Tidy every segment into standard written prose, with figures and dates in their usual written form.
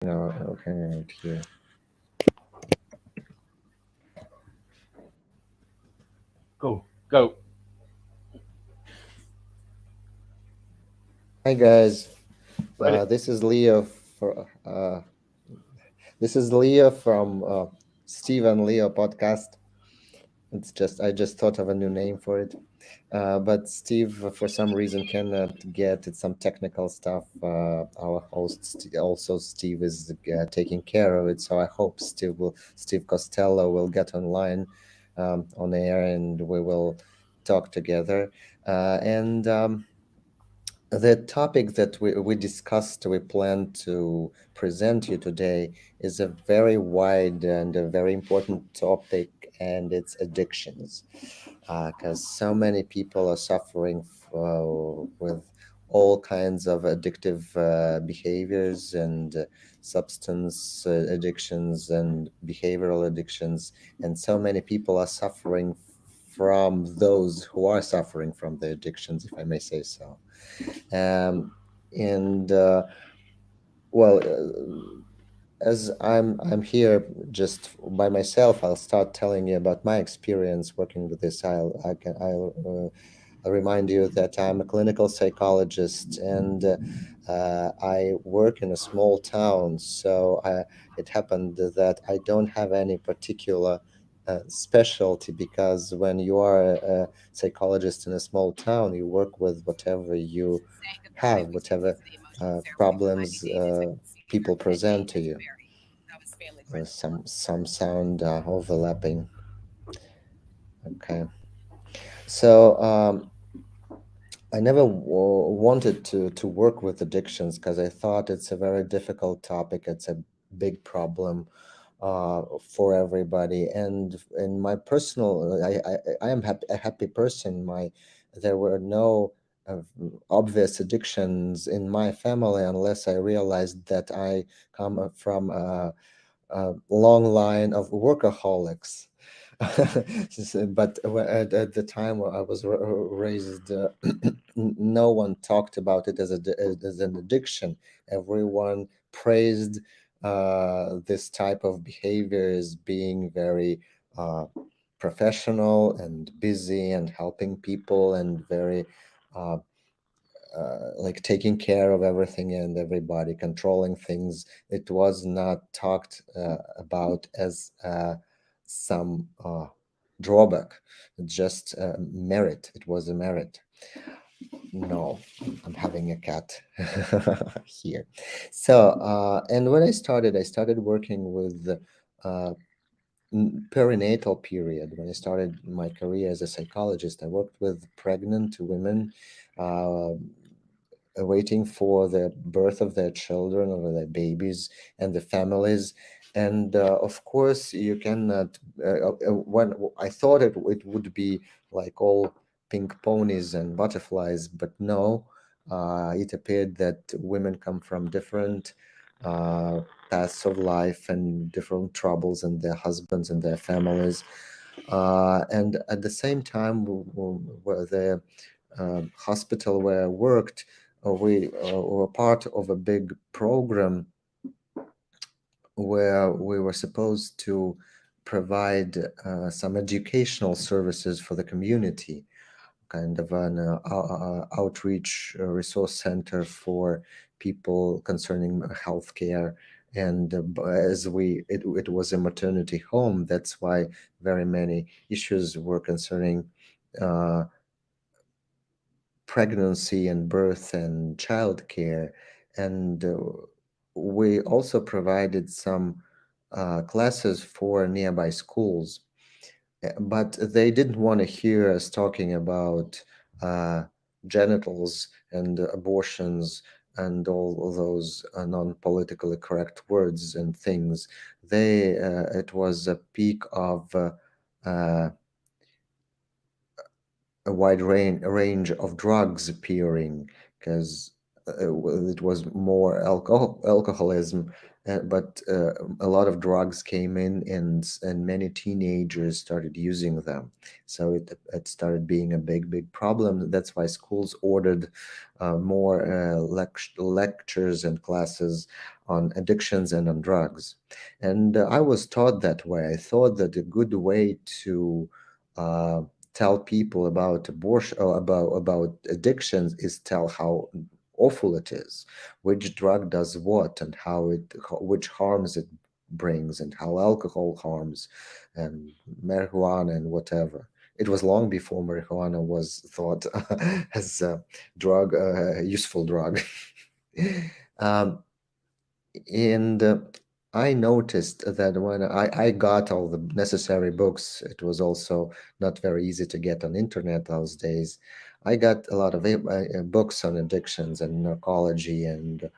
No, okay, right here. Go. Hi guys, Ready? this is Leo. This is Leo from Steve and Leo podcast. It's just I just thought of a new name for it, but Steve for some reason cannot get it. Some technical stuff. Our host also Steve is taking care of it, so I hope Steve Costello will get online on air and we will talk together. And the topic that we discussed, we plan to present you today is a very wide and a very important topic, and it's addictions. Because so many people are suffering with all kinds of addictive behaviors and substance addictions and behavioral addictions. And so many people are suffering from those who are suffering from the addictions, if I may say so. um, and well, as I'm here just by myself, I'll start telling you about my experience working with this. I'll remind you that I'm a clinical psychologist, and I work in a small town. So it happened that I don't have any particular specialty, because when you are a psychologist in a small town, you work with whatever you have, whatever problems people present to you. Some sound overlapping. Okay, so I never wanted to work with addictions because I thought it's a very difficult topic. It's a big problem for everybody. And in my personal, I am a happy person. There were no obvious addictions in my family unless I realized that I come from a long line of workaholics. But at the time where I was raised, no one talked about it as an addiction. Everyone praised this type of behavior as being very uh, professional and busy and helping people and very uh, like taking care of everything and everybody, controlling things. It was not talked about as some drawback, just merit. It was a merit. No, I'm having a cat here. So, and when I started working with perinatal period. When I started my career as a psychologist, I worked with pregnant women uh, waiting for the birth of their children or their babies and the families. And of course, you cannot. When I thought it would be like all pink ponies and butterflies, but no, it appeared that women come from different uh, paths of life and different troubles, and their husbands and their families. And at the same time, where the hospital where I worked, we were part of a big program where we were supposed to provide some educational services for the community, kind of an outreach resource center for people concerning healthcare. And it was a maternity home, that's why very many issues were concerning uh, pregnancy and birth and childcare. And we also provided some classes for nearby schools. But they didn't want to hear us talking about uh, genitals and abortions and all those non-politically correct words and things. It was a peak of uh, a wide range of drugs appearing, because well, it was more alcoholism, but a lot of drugs came in, and many teenagers started using them. So it started being a big problem. That's why schools ordered more lectures and classes on addictions and on drugs. And I was taught that way. I thought that a good way to uh, tell people about abortion or about addictions is tell how awful it is, which drug does what, and which harms it brings, and how alcohol harms, and marijuana and whatever. It was long before marijuana was thought as a drug, a useful drug. um, and I noticed that when I got all the necessary books, it was also not very easy to get on internet those days. I got a lot of books on addictions and narcology, and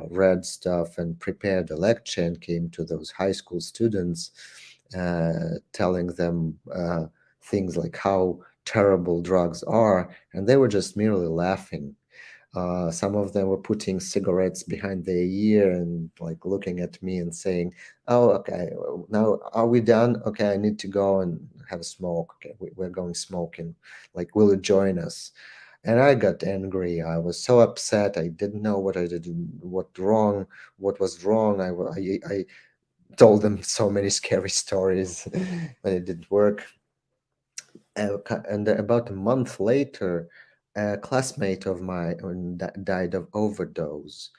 read stuff and prepared a lecture and came to those high school students, telling them things like how terrible drugs are, and they were just merely laughing. Some of them were putting cigarettes behind their ear and like looking at me and saying, "Oh, okay, now are we done? Okay, I need to go and have a smoke. Okay, we're going smoking. Like, will you join us?" And I got angry. I was so upset. I didn't know what I did, what was wrong. I told them so many scary stories, but it didn't work. And about a month later, a classmate of mine died of overdose.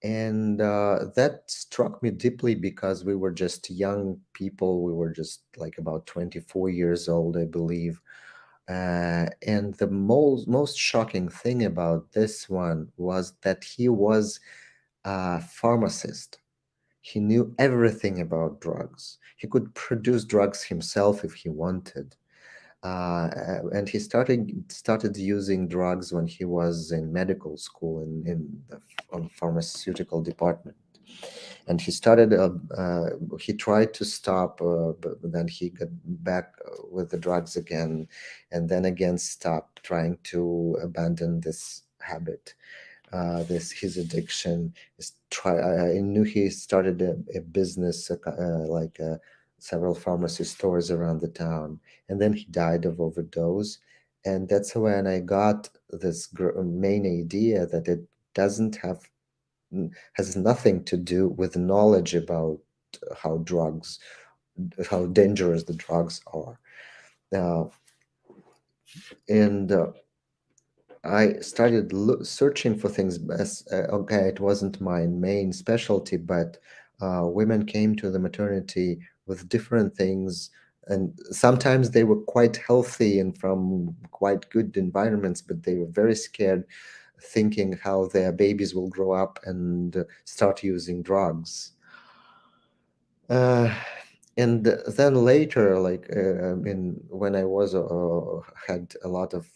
And that struck me deeply because we were just young people. We were just like about 24 years old, I believe. And the most shocking thing about this one was that he was a pharmacist. He knew everything about drugs. He could produce drugs himself if he wanted, and he started using drugs when he was in medical school in the pharmaceutical department. And he tried to stop, but then he got back with the drugs again, and then again stopped, trying to abandon this habit, this his addiction. I knew he started a business, several pharmacy stores around the town, and then he died of overdose. And that's when I got this main idea that it doesn't have has nothing to do with knowledge about how drugs, how dangerous the drugs are. Uh, and I started searching for things. Okay, it wasn't my main specialty, but women came to the maternity with different things, and sometimes they were quite healthy and from quite good environments, but they were very scared, thinking how their babies will grow up and start using drugs. Uh, and then later, when I was had a lot of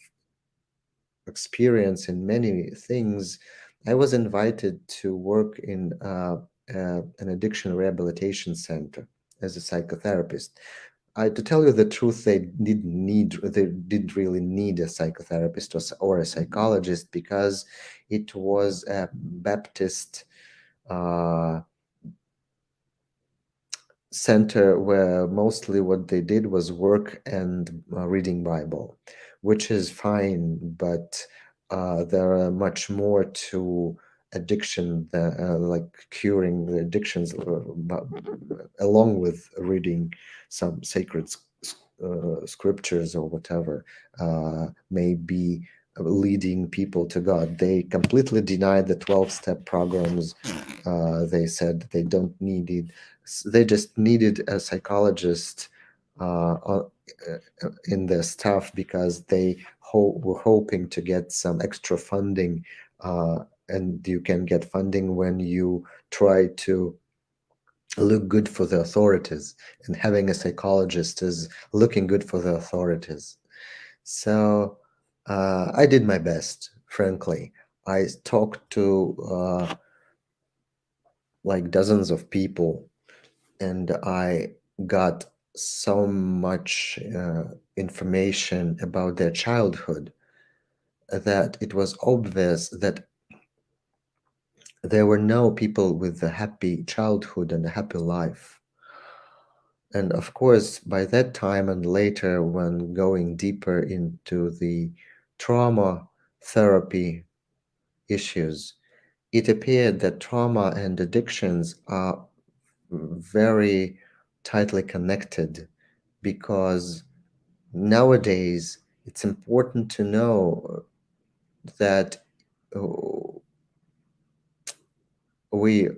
experience in many things, I was invited to work in an addiction rehabilitation center as a psychotherapist. To tell you the truth, they didn't really need a psychotherapist or a psychologist, because it was a Baptist uh, center where mostly what they did was work and reading Bible, which is fine, but there are much more to addiction than like curing the addictions, along with reading some sacred scriptures or whatever, may be leading people to God. They completely denied the 12-step programs. They said they don't need it. They just needed a psychologist in their staff, because they were hoping to get some extra funding. And you can get funding when you try to look good for the authorities, and having a psychologist is looking good for the authorities. So I did my best, frankly. I talked to like dozens of people, and I got so much information about their childhood that it was obvious that there were no people with a happy childhood and a happy life. And of course, by that time and later, when going deeper into the trauma therapy issues, it appeared that trauma and addictions are very tightly connected, because nowadays it's important to know that uh, we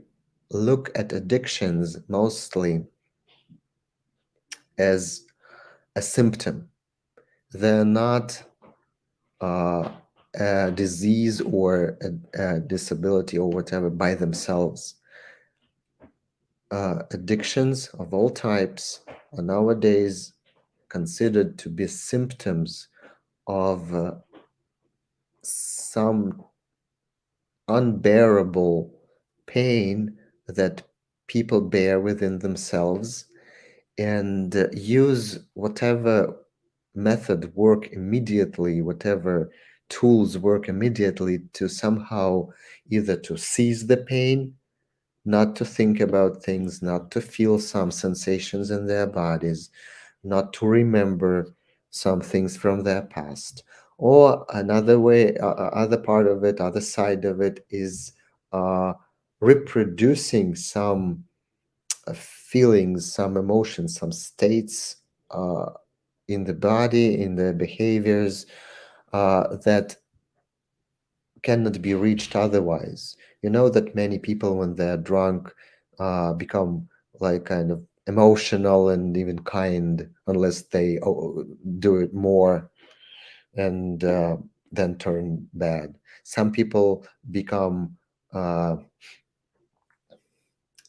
look at addictions mostly as a symptom. They're not uh, a disease or a disability or whatever by themselves. Addictions of all types are nowadays considered to be symptoms of some unbearable pain that people bear within themselves, and use whatever method work immediately, whatever tools work immediately to somehow either to seize the pain, not to think about things, not to feel some sensations in their bodies, not to remember some things from their past. Or another way, other part of it, other side of it is uh, reproducing some feelings, some emotions, some states uh, in the body, in the behaviors that cannot be reached otherwise. You know that many people, when they're drunk, become like kind of emotional and even kind, unless they do it more, and then turn bad. Some people become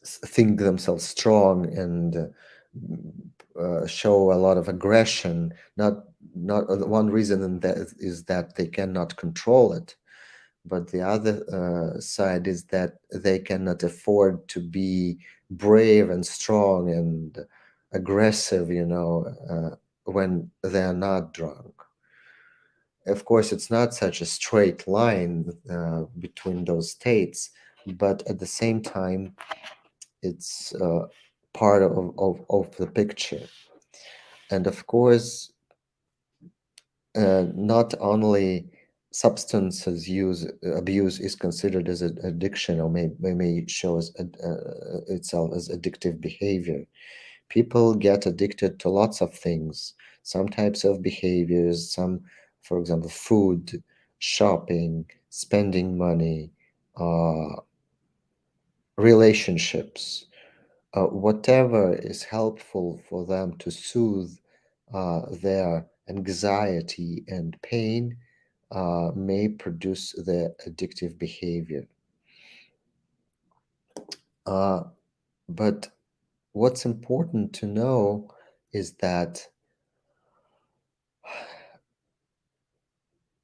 think themselves strong and show a lot of aggression. Not one reason in that is that they cannot control it, but the other side is that they cannot afford to be brave and strong and aggressive, when they're not drunk. Of course, it's not such a straight line between those states, but at the same time, it's part of the picture. And of course, not only substances use abuse is considered as an addiction, or may show as itself as addictive behavior. People get addicted to lots of things, some types of behaviors, some, for example, food, shopping, spending money, uh, relationships, whatever is helpful for them to soothe their anxiety and pain may produce the addictive behavior. Uh, but what's important to know is that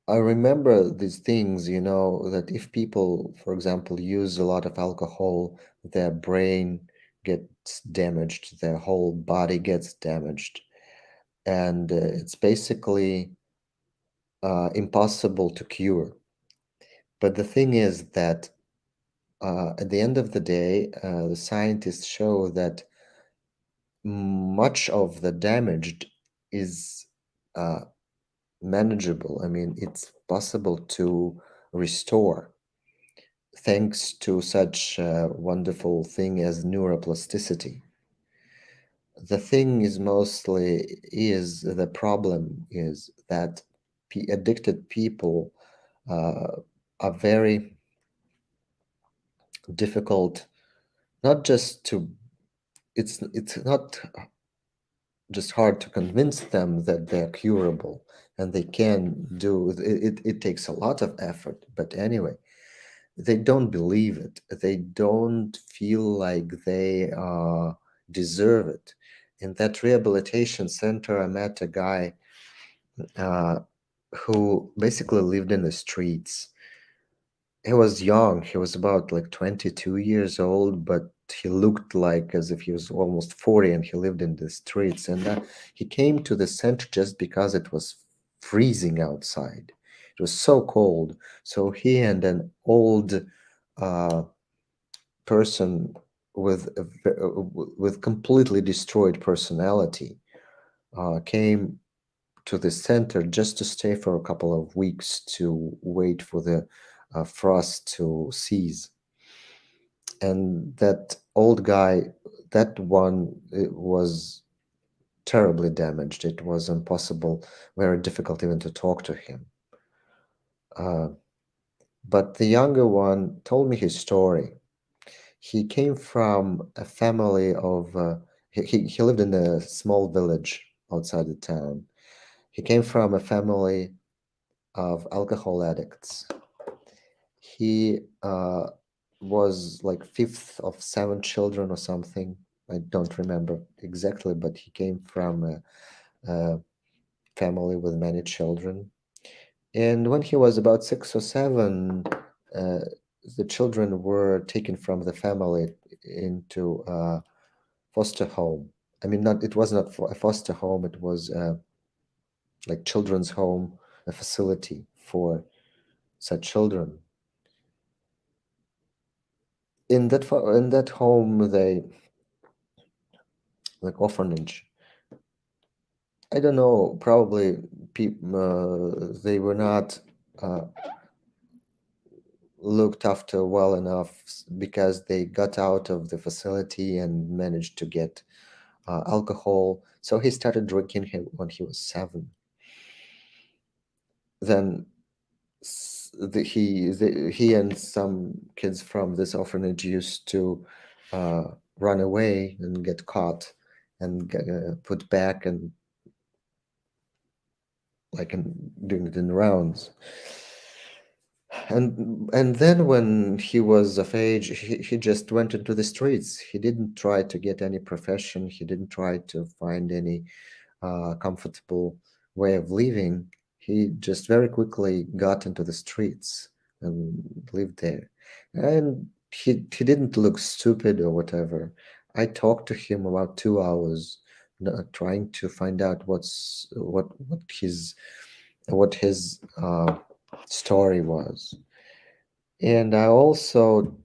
I remember these things, that if people, for example, use a lot of alcohol, their brain gets damaged, their whole body gets damaged. And it's basically impossible to cure. But the thing is that at the end of the day, the scientists show that much of the damage is uh, manageable. I mean, it's possible to restore thanks to such a wonderful thing as neuroplasticity. The thing is mostly is the problem is that addicted people are very difficult, not just to it's not just hard to convince them that they're curable and they can do it takes a lot of effort, but anyway, they don't believe it, they don't feel like they deserve it. In that rehabilitation center, I met a guy uh, who basically lived in the streets. He was young. He was about like 22 years old, but he looked like as if he was almost 40, and he lived in the streets. And he came to the center just because it was freezing outside. It was so cold. So he and an old uh, person with with completely destroyed personality came to the center just to stay for a couple of weeks to wait for the frost to cease. And that old guy, that one, it was terribly damaged. It was impossible, very difficult even to talk to him. Uh, but the younger one told me his story. He came from a family of, he lived in a small village outside the town. He came from a family of alcohol addicts. He was like fifth of seven children or something. I don't remember exactly, but he came from a family with many children. And when he was about 6 or 7, uh, the children were taken from the family into a foster home. I mean, not it was not a foster home. It was like children's home, a facility for such children. In that home, they like orphanage. I don't know. Probably they were not uh, looked after well enough because they got out of the facility and managed to get alcohol. So he started drinking when he was 7. Then he and some kids from this orphanage used to uh, run away and get caught and get, put back and like doing it in rounds. And then when he was of age, he just went into the streets. He didn't try to get any profession. He didn't try to find any comfortable way of living. He just very quickly got into the streets and lived there. And he didn't look stupid or whatever. I talked to him about 2 hours, trying to find out what his story was. And I also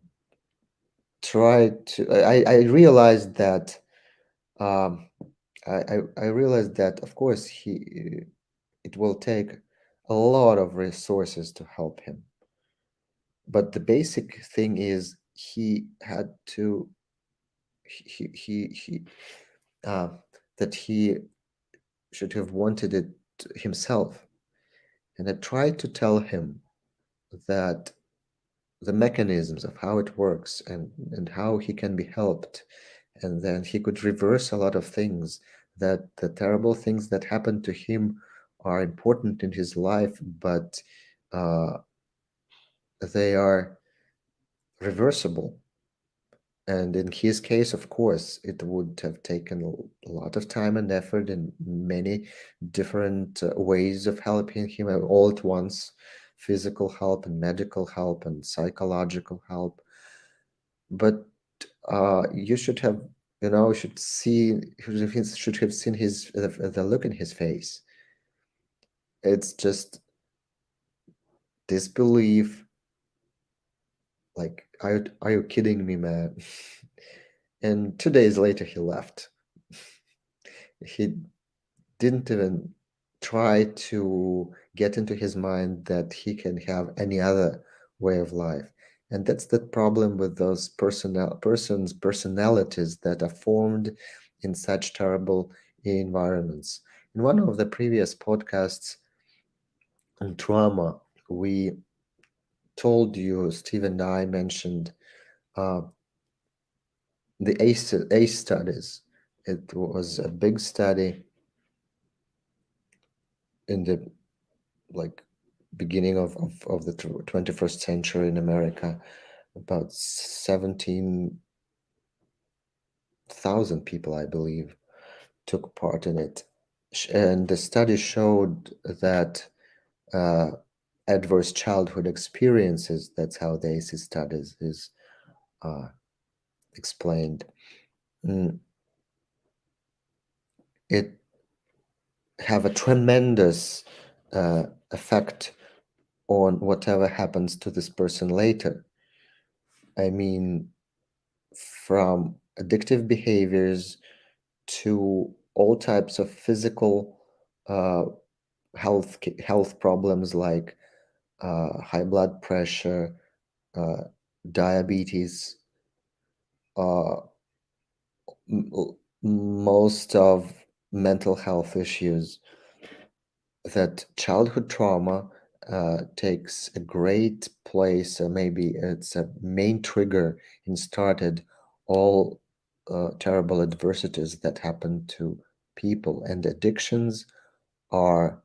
tried to. I realized that um, I realized that of course he it will take a lot of resources to help him. But the basic thing is he had to he uh, that he should have wanted it himself. And I tried to tell him that the mechanisms of how it works and how he can be helped, and then he could reverse a lot of things, that the terrible things that happened to him are important in his life, but uh, they are reversible. And in his case, of course, it would have taken a lot of time and effort and many different ways of helping him all at once, physical help and medical help and psychological help. But you should have, should see, should have seen the look in his face. It's just disbelief. Like, are you kidding me, man? And 2 days later, he left. He didn't even try to get into his mind that he can have any other way of life. And that's the problem with those persons' personalities that are formed in such terrible environments. In one of the previous podcasts on trauma, we told you, Steve and I mentioned uh, the ACE studies. It was a big study in the like beginning of the 21st century in America. About 17,000 people, I believe, took part in it. And the study showed that uh, adverse childhood experiences, that's how the ACE studies is uh, explained, it have a tremendous effect on whatever happens to this person later. I mean, from addictive behaviors to all types of physical uh, health problems like high blood pressure, uh, diabetes, uh, m- most of mental health issues, that childhood trauma takes a great place, maybe it's a main trigger and started all terrible adversities that happen to people. And addictions are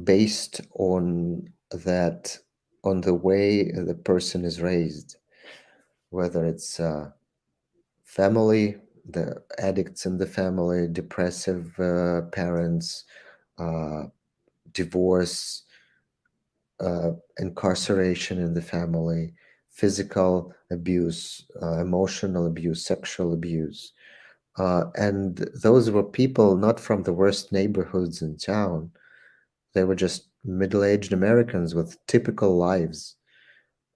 based on that, on the way the person is raised, whether it's family, the addicts in the family, depressive parents, uh, divorce, incarceration in the family, physical abuse, emotional abuse, sexual abuse. And those were people not from the worst neighborhoods in town. They were just middle aged Americans with typical lives.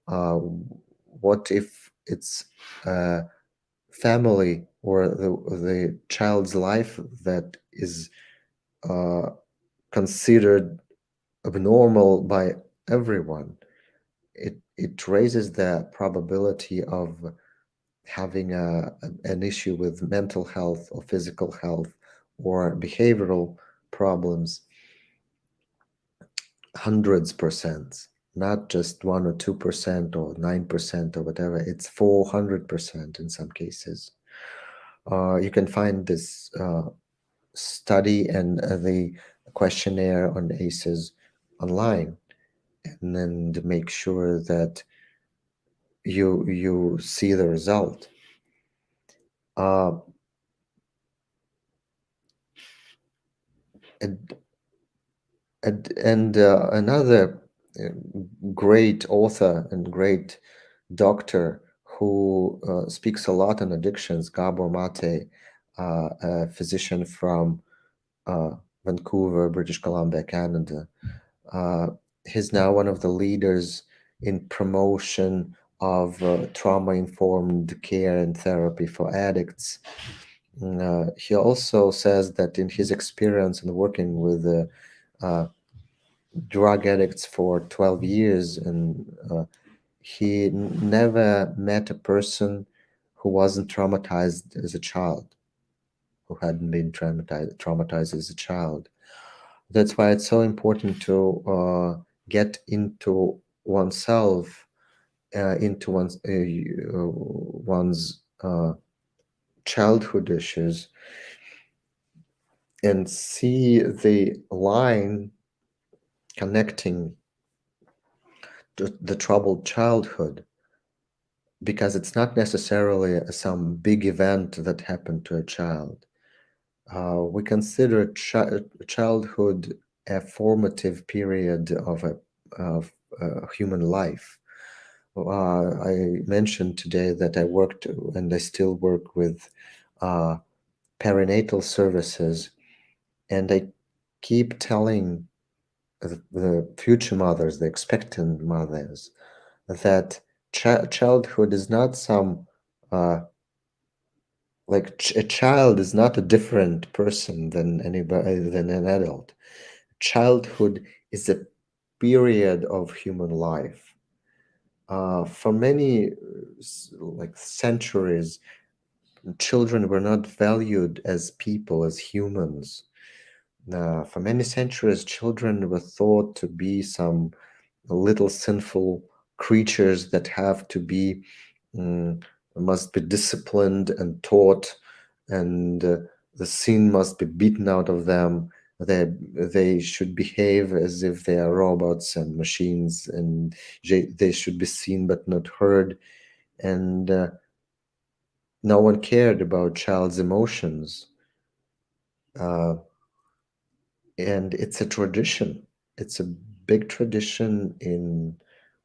Uh, what if it's a family or the child's life that is uh, considered abnormal by everyone? It raises the probability of having an issue with mental health or physical health or behavioral problems hundreds percent, not just 1 or 2% or 9% or whatever. It's 400% in some cases. You can find this study and the questionnaire on ACEs online, and then to make sure that you see the result. Uh, and and another uh, great author and great doctor who speaks a lot on addictions, Gabor Mate, a physician from uh, Vancouver, British Columbia, Canada. Uh, he's now one of the leaders in promotion of trauma-informed care and therapy for addicts. He also says that in his experience in working with uh, drug addicts for 12 years, and he never met a person who wasn't traumatized as a child, who hadn't been traumatized as a child. That's why it's so important to get into oneself, into one's childhood issues, and see the line connecting to the troubled childhood, because it's not necessarily some big event that happened to a child. We consider childhood a formative period of human life. I mentioned today that I worked and I still work with uh, perinatal services, and I keep telling the future mothers, the expectant mothers, that childhood is not some uh, like a child is not a different person than anybody than an adult. Childhood is a period of human life. For many like centuries, children were not valued as people, as humans. For many centuries, children were thought to be some little sinful creatures that have to be mm, must be disciplined and taught, and the sin must be beaten out of them. They should behave as if they are robots and machines, and they should be seen but not heard. And no one cared about child's emotions. Uh, and it's a tradition. It's a big tradition in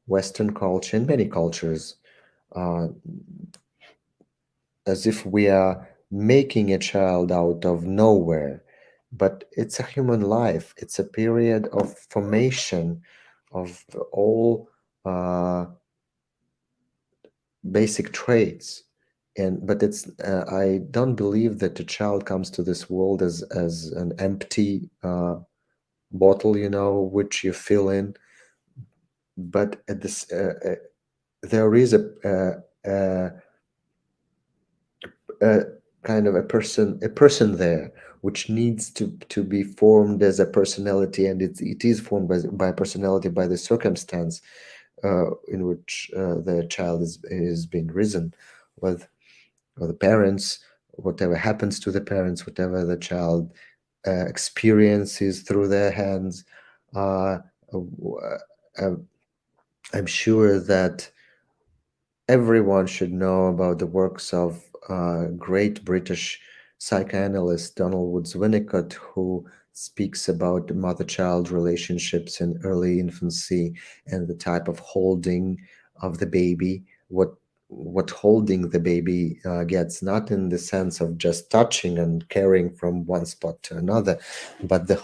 Western culture, in many cultures, uh, as if we are making a child out of nowhere. But it's a human life. It's a period of formation of all uh, basic traits. And but it's I don't believe that a child comes to this world as an empty bottle, which you fill in. But at this there is a, a kind of a person there which needs to be formed as a personality, and it is formed by personality, by the circumstance in which the child is being risen with, or the parents, whatever happens to the parents, whatever the child experiences through their hands. uh, uh, I'm sure that everyone should know about the works of great British psychoanalyst Donald Woods Winnicott, who speaks about mother-child relationships in early infancy and the type of holding of the baby. What holding the baby gets, not in the sense of just touching and carrying from one spot to another, but the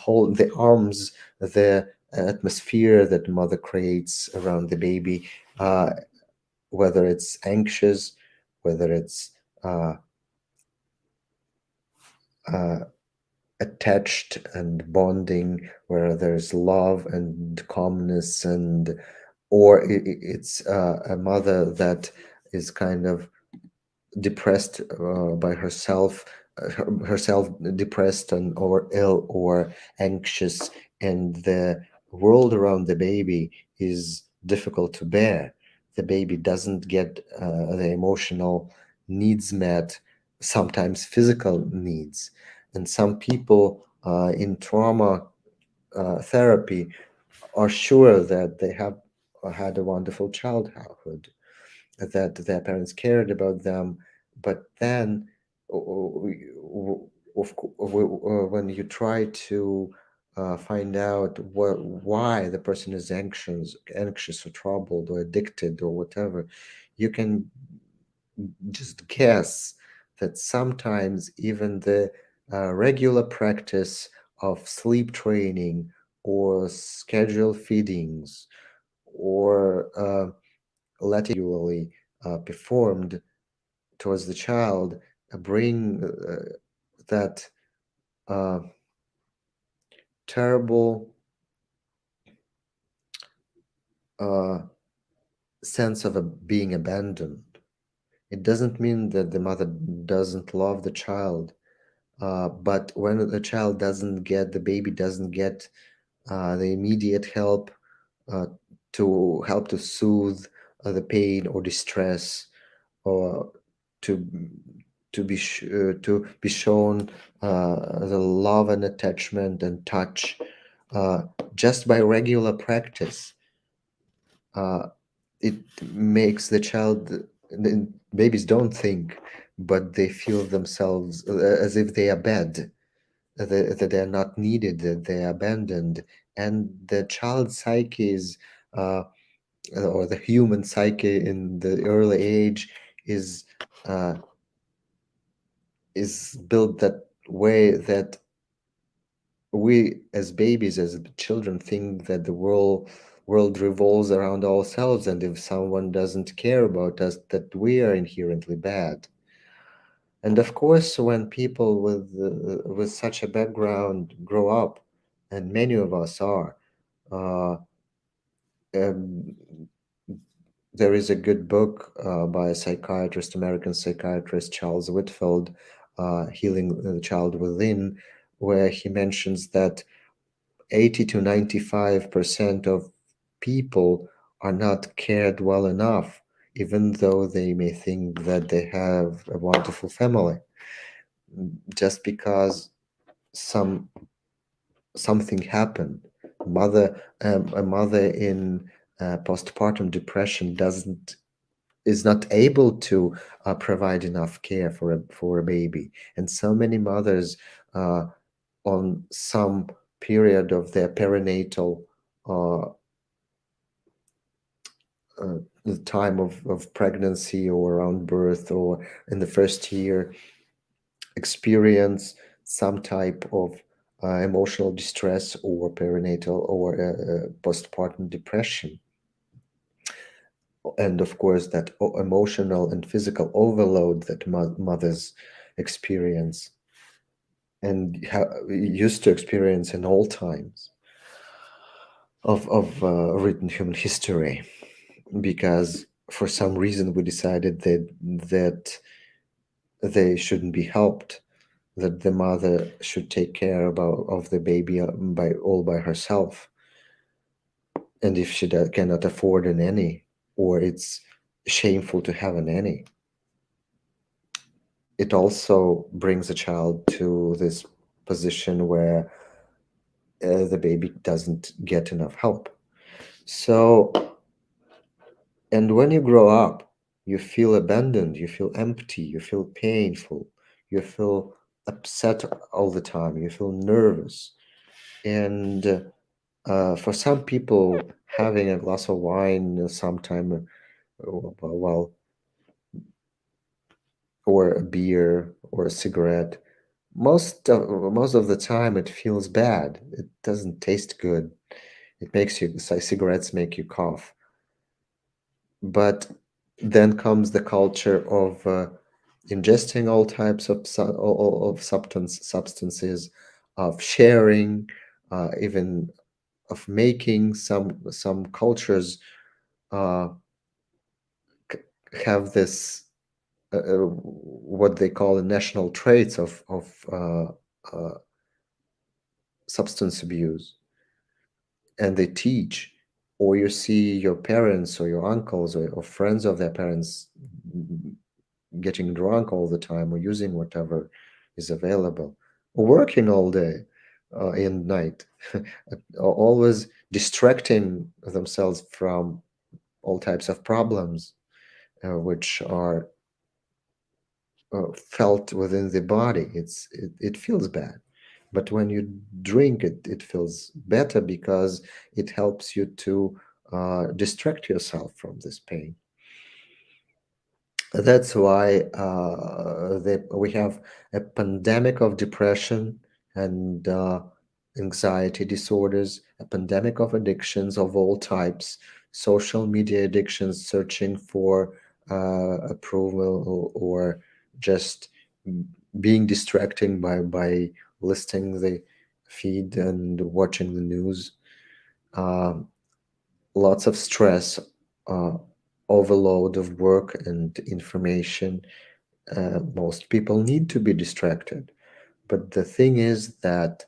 arms, the atmosphere that mother creates around the baby, uh, whether it's anxious, whether it's uh, uh, attached and bonding, where there's love and calmness, or it's a mother that is kind of depressed by herself, herself depressed and or ill or anxious, and the world around the baby is difficult to bear. The baby doesn't get the emotional needs met, sometimes physical needs. And some people in trauma therapy are sure that they have had a wonderful childhood, that their parents cared about them. But then, when you try to find out why the person is anxious or troubled or addicted or whatever, you can just guess that sometimes even the regular practice of sleep training or scheduled feedings or letting regularly performed towards the child bring that uh, terrible uh, sense of being abandoned. It doesn't mean that the mother doesn't love the child, but when the child doesn't get, the baby doesn't get the immediate uh, help to soothe the pain or distress, or to to be shown the love and attachment and touch uh, just by regular practice. Uh, it makes the child. Babies don't think, but they feel themselves as if they are bad, that they are not needed, that they are abandoned, and the child psyche uh, or the human psyche in the early age is uh, built that way, that we as babies, as children, think that the world revolves around ourselves, and if someone doesn't care about us, that we are inherently bad. And of course, when people with such a background grow up, and many of us are, uh, um, there is a good book by a psychiatrist, American psychiatrist Charles Whitfield, Healing the Child Within, where he mentions that 80 to 95% of people are not cared well enough, even though they may think that they have a wonderful family. Just because some something happened. A mother in postpartum depression doesn't is not able to provide enough care for a baby, and so many mothers on some period of their perinatal uh, the time of pregnancy or around birth or in the first year experience some type of emotional distress or perinatal or postpartum depression. and of course that emotional and physical overload that mothers experience and used to experience in all times of written human history, because for some reason we decided that they shouldn't be helped, that the mother should take care of the baby by herself, and if she cannot afford a nanny, or it's shameful to have a nanny, it also brings a child to this position where the baby doesn't get enough help. So, and when you grow up, you feel abandoned, you feel empty, you feel painful, you feel upset all the time, you feel nervous. And for some people, having a glass of wine sometime, well, or a beer or a cigarette, most of the time it feels bad. It doesn't taste good. It makes you, cigarettes make you cough. But then comes the culture of ingesting all types of of substances, of sharing, even of making. Some cultures uh, have this what they call the national traits of substance abuse, and they teach, or you see your parents or your uncles or friends of their parents getting drunk all the time or using whatever is available, or working all day and night, always distracting themselves from all types of problems which are felt within the body. It feels bad, but when you drink it, it feels better because it helps you to distract yourself from this pain. That's why we have a pandemic of depression and anxiety disorders, a pandemic of addictions of all types, social media addictions, searching for approval, or just being distracting by listing the feed and watching the news. Um, Lots of stress, uh, overload of work and information. Most people need to be distracted. But the thing is that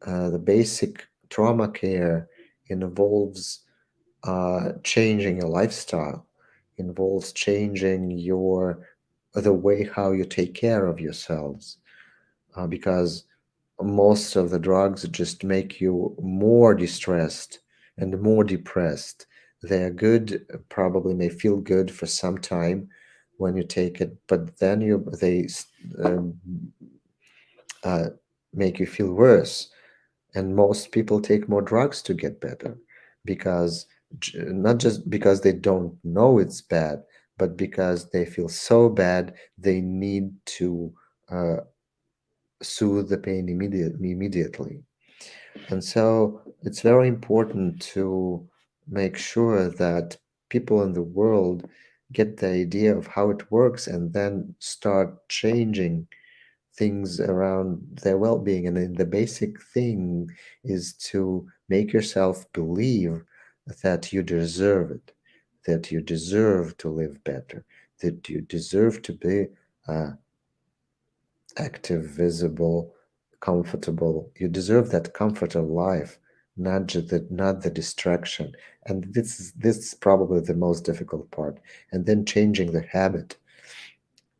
the basic trauma care involves changing your lifestyle, involves changing the way how you take care of yourselves, because most of the drugs just make you more distressed and more depressed. They are good, probably may feel good for some time when you take it, but then they um, uh, make you feel worse. And most people take more drugs to get better, because not just because they don't know it's bad, but because they feel so bad they need to uh, soothe the pain immediately. And so it's very important to make sure that people in the world get the idea of how it works and then start changing things around their well-being. And then the basic thing is to make yourself believe that you deserve it, that you deserve to live better, that you deserve to be uh, active, visible, comfortable. You deserve that comfort of life, not the distraction. And this is probably the most difficult part. And then changing the habit,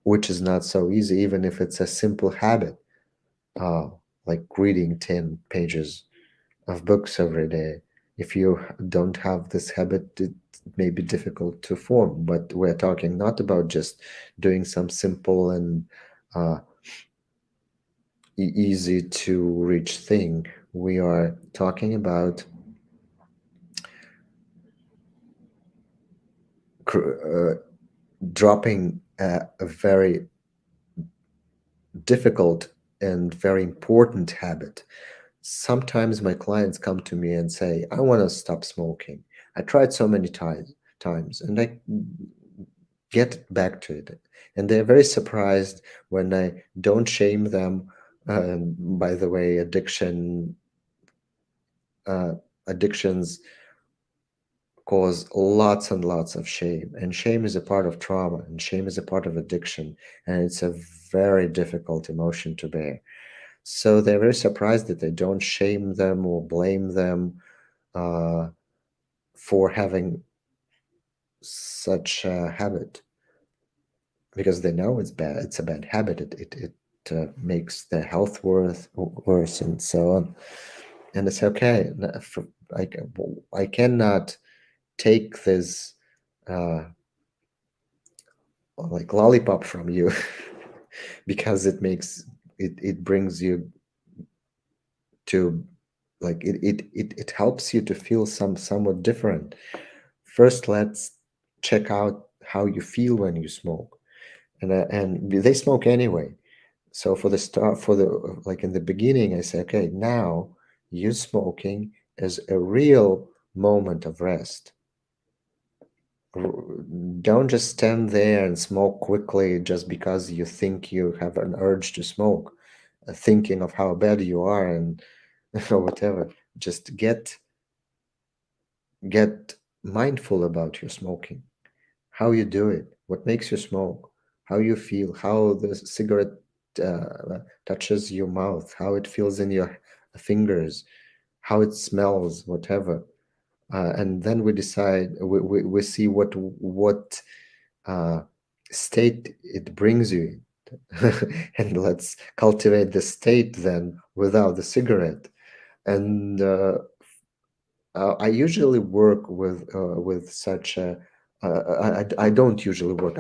which is not so easy, even if it's a simple habit, uh, like reading 10 pages of books every day. If you don't have this habit, it may be difficult to form. But we're talking not about just doing some simple and uh, easy to reach thing. We are talking about uh, dropping a very difficult and very important habit. Sometimes my clients come to me and say, I want to stop smoking. I tried so many times, and I get back to it. And they're very surprised when I don't shame them. By the way, uh, addictions cause lots and lots of shame, and shame is a part of trauma, and shame is a part of addiction, and it's a very difficult emotion to bear. So they're very surprised that I don't shame them or blame them uh, for having such a habit, because they know it's bad. It's a bad habit. It makes their health worse and so on. And it's okay. I, I cannot take this uh, like lollipop from you because it brings you to like it helps you to feel somewhat different. First, let's check out how you feel when you smoke, and they smoke anyway. So for the start, for the like in the beginning, I say, okay, now you smoking is a real moment of rest. Don't just stand there and smoke quickly just because you think you have an urge to smoke, thinking of how bad you are and or whatever. Just get mindful about your smoking, how you do it, what makes you smoke, how you feel, how the cigarette touches your mouth, how it feels in your fingers, how it smells, whatever. And then we decide, we see what uh, state it brings you in. And let's cultivate the state then without the cigarette. And I usually work with such a. I don't usually work.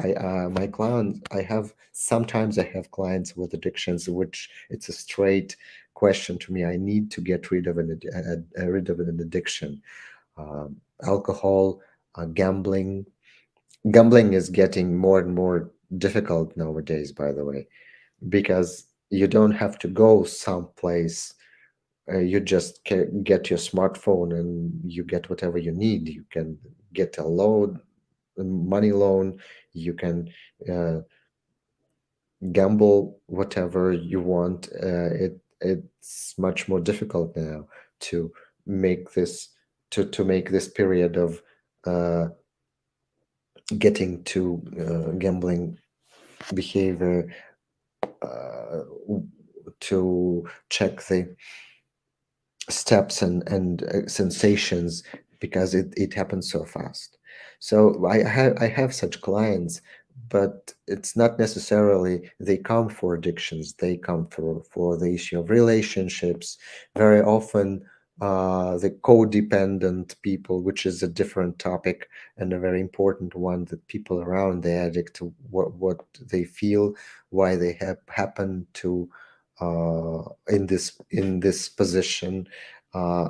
My clients. I have sometimes I have clients with addictions, which it's a straight question to me. I need to get rid of rid of an addiction. Alcohol, gambling. Gambling is getting more and more difficult nowadays. By the way, because you don't have to go someplace, you just get your smartphone and you get whatever you need. You can get a loan, money loan. You can uh, gamble whatever you want. It's much more difficult now to make this to make this period of uh, getting to gambling behavior, uh, to check the steps and sensations, because it happens so fast. So I have such clients, but it's not necessarily they come for addictions. They come for the issue of relationships. Very often, the codependent people, which is a different topic and a very important one, that people around the addict, what they feel, why they have happen to in this position, uh,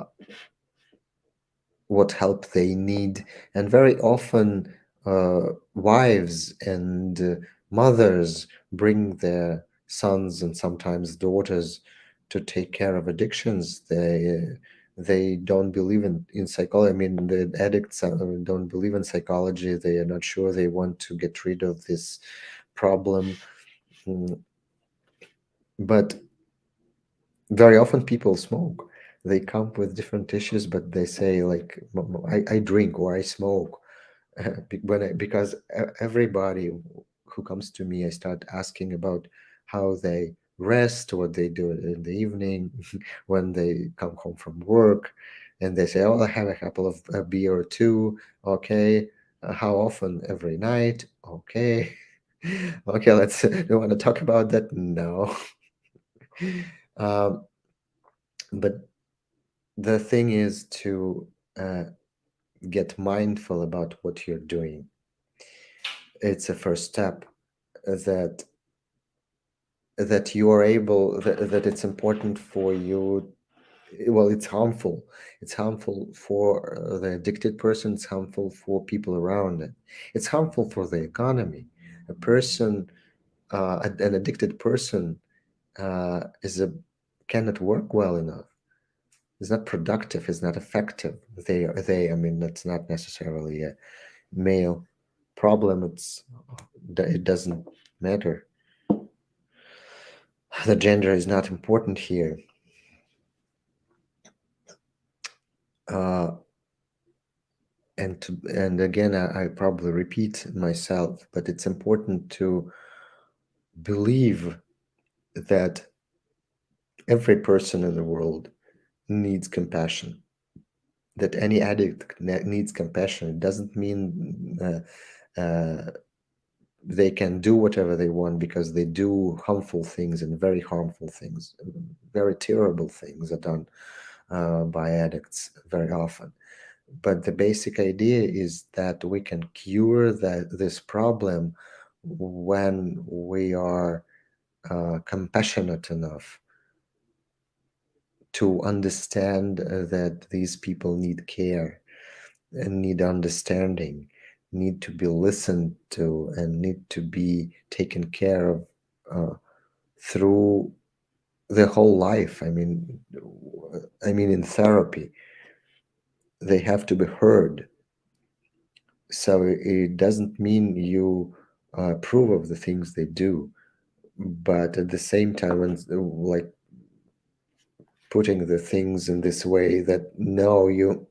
what help they need. And very often, wives and mothers bring their sons and sometimes daughters to take care of addictions. They don't believe in psychology. I mean, the addicts don't believe in psychology. They are not sure they want to get rid of this problem. Mm, but very often people smoke. They come with different issues, but they say like, I drink or I smoke." Because everybody who comes to me, I start asking about how they rest, what they do in the evening, when they come home from work, and they say, "Oh, I have a couple of a beer or two." Okay, how often? Every night. Okay, okay. Let's. Do you want to talk about that? No. Um, but the thing is to uh, get mindful about what you're doing. It's a first step, that you are able, that it's important for you. Well, it's harmful. It's harmful for the addicted person. It's harmful for people around it. It's harmful for the economy. A person, an addicted person, is a cannot work well enough. Is not productive. Is not effective. I mean, that's not necessarily male. Problem, it doesn't matter. The gender is not important here. Uh, and again, I probably repeat myself, but it's important to believe that every person in the world needs compassion. That any addict needs compassion. It doesn't mean they can do whatever they want, because they do harmful things, and very harmful things, very terrible things are done by addicts very often. But the basic idea is that we can cure this problem when we are compassionate enough to understand that these people need care and need understanding, need to be listened to, and need to be taken care of through their whole life. I mean, in therapy, they have to be heard. So it doesn't mean you approve of the things they do, but at the same time, when, like, putting the things in this way that no, you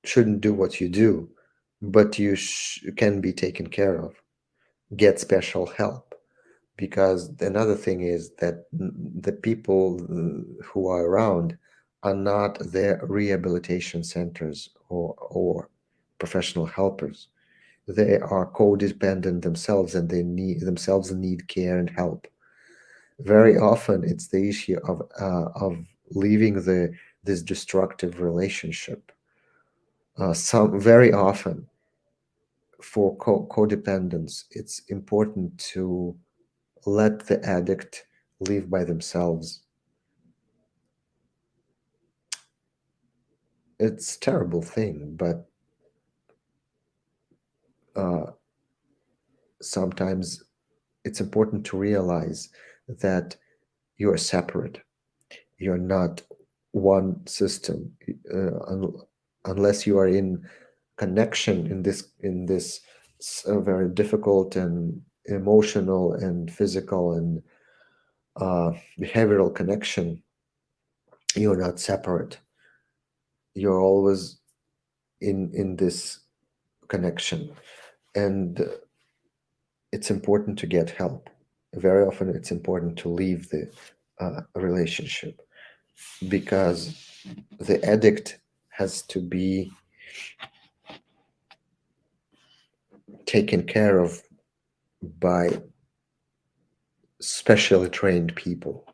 shouldn't do what you do, but you can be taken care of, get special help. Because another thing is that the people who are around are not their rehabilitation centers or professional helpers. They are codependent themselves, and they need care and help. Very often it's the issue of leaving this destructive relationship. Some Very often, for codependence, it's important to let the addict live by themselves. It's a terrible thing, but uh, sometimes it's important to realize that you're separate. You're not one system, unless you are in connection in this very difficult and emotional and physical and behavioral connection. You're not separate. You're always in this connection, and it's important to get help. Very often it's important to leave the relationship, because the addict has to be taken care of by specially trained people,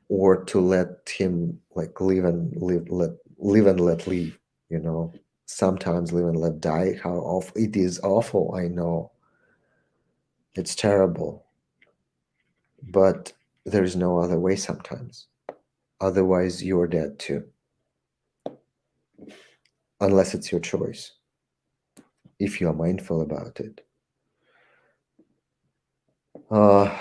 or to let him, like, live and let leave, you know. Sometimes live and let die. How awful it is! Awful, I know. It's terrible, but there is no other way sometimes. Otherwise, you're dead too, unless it's your choice, if you are mindful about it. Uh,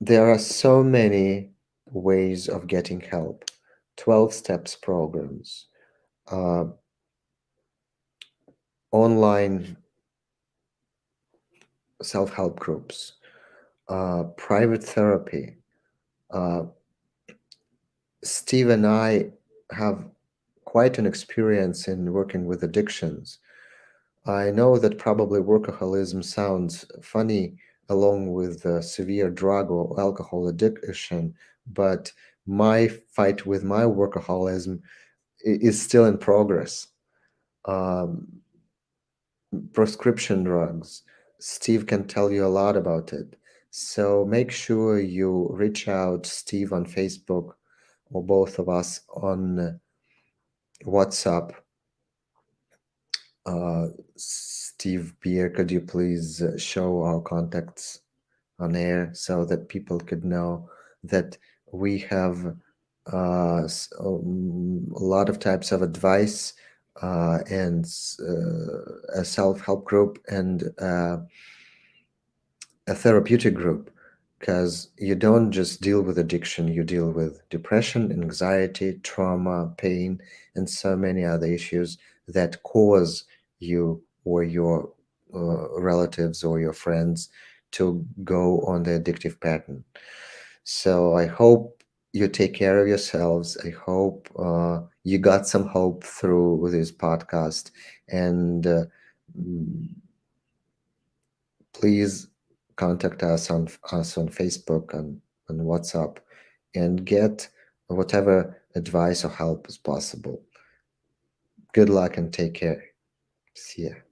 there are so many ways of getting help. 12 steps programs, uh, online self-help groups, private therapy. Uh, Steve and I have quite an experience in working with addictions. I know that probably workaholism sounds funny along with severe drug or alcohol addiction, but my fight with my workaholism is still in progress. Um, Prescription drugs. Steve can tell you a lot about it. So make sure you reach out Steve on Facebook, or both of us on WhatsApp. Steve Beer, could you please show our contacts on air so that people could know that we have a lot of types of advice, and a self-help group, and a therapeutic group, because you don't just deal with addiction, you deal with depression, anxiety, trauma, pain, and so many other issues that cause you or your relatives or your friends to go on the addictive pattern. So I hope you take care of yourselves. I hope you got some hope through this podcast. And mm, please contact us on Facebook and WhatsApp and get whatever advice or help is possible. Good luck and take care. See ya.